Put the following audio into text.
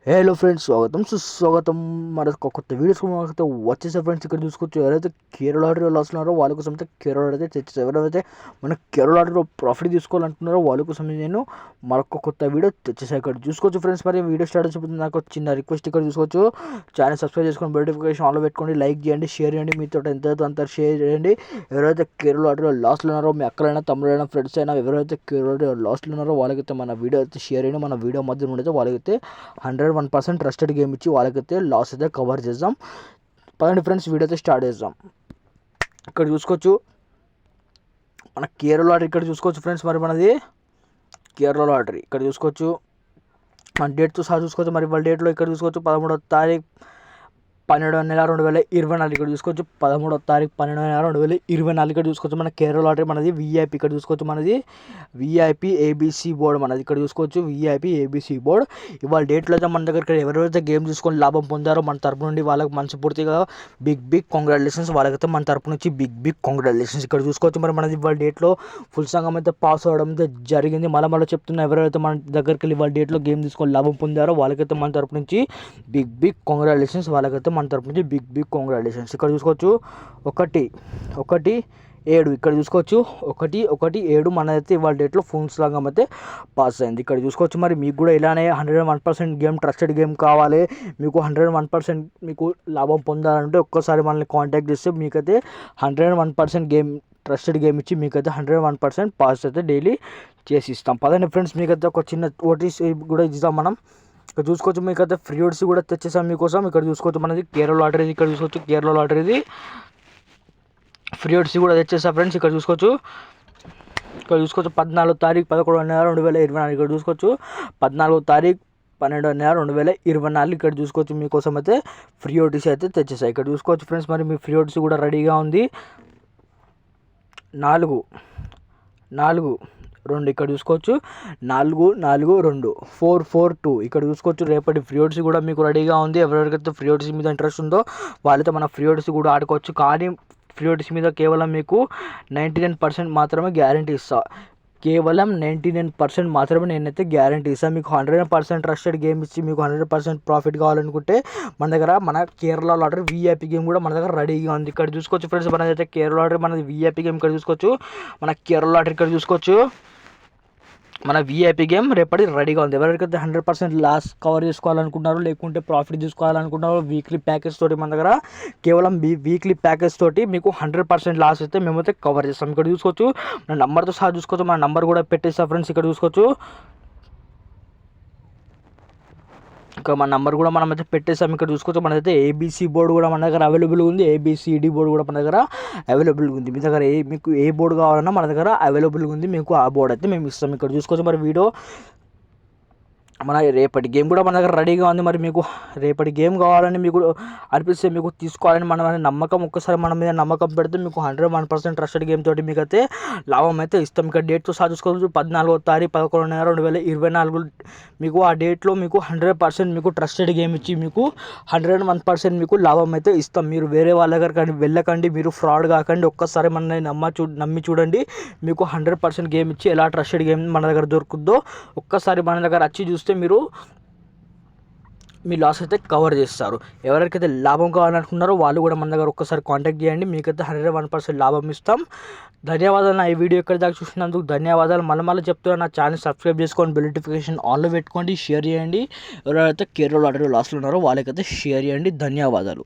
Hello friends, స్వాగతం సుస్వాగతం. మరొక కొత్త వీడియోస్ అయితే వచ్చేసే ఫ్రెండ్స్. ఇక్కడ చూసుకోవచ్చు, ఎవరైతే కేరళ లాటరీలో వస్తున్నారో వాళ్ళ కోసం అయితే కేరళ లాటరీ అయితే తెచ్చేసారు. ఎవరైతే మన కేరళ లాటరీలో ప్రాఫిట్ తీసుకోవాలంటున్నారో వాళ్ళ కోసం నేను మరొక కొత్త వీడియో తెచ్చేసాను. ఇక్కడ చూసుకోవచ్చు ఫ్రెండ్స్. మరి వీడియో స్టార్ట్ అయిపోతుంది. నాకు చిన్న రిక్వెస్ట్, ఇక్కడ చూసుకోవచ్చు, ఛానల్ సబ్స్క్రైబ్ చేసుకొని నోటిఫికేషన్ ఆన్లో పెట్టుకోండి, లైక్ చేయండి, షేర్ చేయండి, మీతో ఎంత అంత షేర్ చేయండి. ఎవరైతే కేరళ లాటరీలో లాస్ట్లో ఉన్నారో, మీ అక్కలైనా తమ్ముడైనా ఫ్రెండ్స్ అయినా ఎవరైతే కేరళ లాటరీలో లాస్ట్లో ఉన్నారో వాళ్ళకైతే మన వీడియో అయితే షేర్ చేయండి. మన వీడియో మధ్య ఉండైతే వాళ్ళకైతే 101% ట్రస్టెడ్ గేమ్ ఇచ్చి వాళ్ళకైతే లాస్ అయితే కవర్ చేద్దాం. పదండి ఫ్రెండ్స్, వీడియో అయితే స్టార్ట్ చేద్దాం. ఇక్కడ చూసుకోవచ్చు మన కేరళ లాటరీ. ఇక్కడ చూసుకోవచ్చు ఫ్రెండ్స్, మరి మనది కేరళ లాటరీ. ఇక్కడ చూసుకోవచ్చు మన డేట్తో సహా చూసుకోవచ్చు. మరి వాళ్ళ డేట్లో ఇక్కడ చూసుకోవచ్చు 13వ తారీఖు 12వ నెల 2024. ఇక్కడ చూసుకోవచ్చు 13వ తారీఖు 12వ నెల 2024. ఇక్కడ చూసుకోవచ్చు మన కేరళ లాటరీ మనది విఐపి. ఇక్కడ చూసుకోవచ్చు మనది విఐపి ఏబిసి బోర్డు మనది. ఇక్కడ చూసుకోవచ్చు విఐపి ఏబిసి బోర్డు. ఇవాళ డేట్లో అయితే మన దగ్గర ఎవరైతే గేమ్ తీసుకొని లాభం పొందారో మన తరపు నుండి వాళ్ళకి మనస్ఫూర్తిగా బిగ్ కాంగ్రాచులేషన్స్. వాళ్ళకైతే మన తరపు నుంచి బిగ్ కాంగ్రాచులేషన్స్. ఇక్కడ చూసుకోవచ్చు మరి మనది ఇవాళ డేట్లో ఫుల్ సంఘం అయితే పాస్ అవ్వడం అయితే జరిగింది. మళ్ళీ చెప్తున్నా, ఎవరైతే మన దగ్గరికి వెళ్ళి ఇవాళ డేట్లో గేమ్ తీసుకొని లాభం పొందారో వాళ్ళకైతే మన తరపు నుంచి బిగ్ కాంగ్రాచులేషన్స్. వాళ్ళకైతే మన తరపు నుంచి బిగ్ కాంగ్రాచులేషన్స్. ఇక్కడ చూసుకోవచ్చు 1-1-7. ఇక్కడ చూసుకోవచ్చు 1-1-7 మనదైతే ఇవాళ డేట్లో ఫుల్ సంఘం అయితే పాస్ అయింది. ఇక్కడ చూసుకోవచ్చు మరి మీకు కూడా ఇలానే 101% గేమ్ ట్రస్టెడ్ గేమ్ కావాలి, మీకు 101% మీకు లాభం పొందాలంటే ఒక్కసారి మనల్ని కాంటాక్ట్ చేస్తే మీకైతే 101% గేమ్ ట్రస్టెడ్ గేమ్ ఇచ్చి మీకైతే 101% పాస్ అయితే డైలీ చేసి ఇస్తాం. పదండి ఫ్రెండ్స్, మీకైతే ఒక చిన్న ఓటీసీ కూడా ఇస్తాం మనం. ఇక్కడ చూసుకోవచ్చు మీకైతే ఫ్రీ ఓటీసీ కూడా తెచ్చేసాం మీకోసం. ఇక్కడ చూసుకోవచ్చు మనది కేరళ లాటరీది. ఇక్కడ చూసుకోవచ్చు కేరళ లాటరీది ఫ్రీ ఓటీసీ కూడా తెచ్చేసా ఫ్రెండ్స్. ఇక్కడ చూసుకోవచ్చు 14వ తారీఖు 11వ నెల 2024. ఇక్కడ చూసుకోవచ్చు 14వ తారీఖు 12వ నెల 2024. ఇక్కడ చూసుకోవచ్చు మీకోసం అయితే ఫ్రీ ఓటీసీ అయితే తెచ్చేసాయి. ఇక్కడ చూసుకోవచ్చు ఫ్రెండ్స్, మరి మీ ఫ్రీ ఓటీసీ కూడా రెడీగా ఉంది. 4-4-2. ఇక్కడ చూసుకోవచ్చు 4-4-2 4-4-2. ఇక్కడ చూసుకోవచ్చు రేపటి ఫ్రీ ఓటీసీ కూడా మీకు రెడీగా ఉంది. ఎవరికైతే ఫ్రీ ఓటీసీ మీద ఇంట్రెస్ట్ ఉందో వాళ్ళైతే మన ఫ్రీ ఓటీసీ కూడా ఆడుకోవచ్చు. కానీ ఫ్రీ ఓటీసీ మీద కేవలం మీకు 99% మాత్రమే గ్యారంటీ ఇస్తా. కేవలం 99% మాత్రమే నేనైతే గ్యారంటీ ఇస్తాను. మీకు 100% ట్రస్టెడ్ గేమ్ ఇచ్చి మీకు 100% ప్రాఫిట్ కావాలనుకుంటే మన కేరళ లాటరీ విఐపి గేమ్ కూడా మన దగ్గర రెడీగా ఉంది. ఇక్కడ చూసుకోవచ్చు ఫ్రెండ్స్, మనదైతే కేరళ లాటరీ మనది విఐపి గేమ్. ఇక్కడ చూసుకోవచ్చు మన కేరళ లాటరీ. ఇక్కడ చూసుకోవచ్చు మన విఐపి గేమ్ రేపటి రెడీగా ఉంది. ఎవరికైతే 100% లాస్ కవర్ చేసుకోవాలనుకుంటున్నారో, లేకుంటే ప్రాఫిట్ తీసుకోవాలనుకుంటున్నారో వీక్లీ ప్యాకేజ్ తోటి మన దగ్గర కేవలం వీక్లీ ప్యాకేజ్ తోటి మీకు 100% లాస్ అయితే మేమైతే కవర్ చేస్తాం. ఇక్కడ చూసుకోవచ్చు మన నెంబర్తో సహా చూసుకోవచ్చు. మన నెంబర్ కూడా పెట్టేస్తాం ఫ్రెండ్స్. ఇక్కడ చూసుకోవచ్చు ఇంకా మన నెంబర్ కూడా మనం అయితే పెట్టేసాం. ఇక్కడ చూసుకోవచ్చు మనదైతే ఏబీసీ బోర్డు కూడా మన దగ్గర అవైలబుల్గా ఉంది. ఏబిసిడి బోర్డు కూడా మన దగ్గర అవైలబుల్గా ఉంది. మీ దగ్గర మీకు ఏ బోర్డు కావాలన్నా మన దగ్గర అవైలబుల్గా ఉంది. మీకు ఆ బోర్డు అయితే మేము ఇస్తాం. ఇక్కడ చూసుకోవచ్చు మరి వీడియో మన రేపటి గేమ్ కూడా మన దగ్గర రెడీగా ఉంది. మరి మీకు రేపటి గేమ్ కావాలని మీకు అనిపిస్తే మీకు తీసుకోవాలని మన నమ్మకం, ఒక్కసారి మన మీద నమ్మకం పెడితే మీకు 101% ట్రస్టెడ్ గేమ్ తోటి మీకు అయితే లాభం అయితే ఇస్తాం. ఇక్కడ డేట్తో సహా చూసుకోవచ్చు 14వ తారీఖు 11వ నెల 2024. మీకు ఆ డేట్లో మీకు 100% మీకు ట్రస్టెడ్ గేమ్ ఇచ్చి మీకు 101% మీకు లాభం అయితే ఇస్తాం. మీరు వేరే వాళ్ళ దగ్గర కానీ వెళ్ళకండి, మీరు ఫ్రాడ్ కాకండి. ఒక్కసారి మనల్ని నమ్మి చూడండి. మీకు 100% గేమ్ ఇచ్చి ఎలా ట్రస్టెడ్ గేమ్ మన దగ్గర దొరుకుతుందో ఒక్కసారి మన దగ్గర వచ్చి చూస్తే మీరు మీ లాస్ అయితే కవర్ చేస్తారు. ఎవరికైతే లాభం కావాలనుకున్నారో వాళ్ళు కూడా మన దగ్గర ఒక్కసారి కాంటాక్ట్ చేయండి. మీకైతే 101% లాభం ఇస్తాం. ధన్యవాదాలు. నా ఈ వీడియో ఎక్కడి దాకా చూసినందుకు ధన్యవాదాలు. మళ్ళీ చెప్తున్నా, నా ఛానల్ సబ్స్క్రైబ్ చేసుకోండి, బెల్ నోటిఫికేషన్ ఆన్లో పెట్టుకోండి, షేర్ చేయండి. ఎవరైతే కేరళ లాటరీ లాస్లో ఉన్నారో వాళ్ళకైతే షేర్ చేయండి. ధన్యవాదాలు.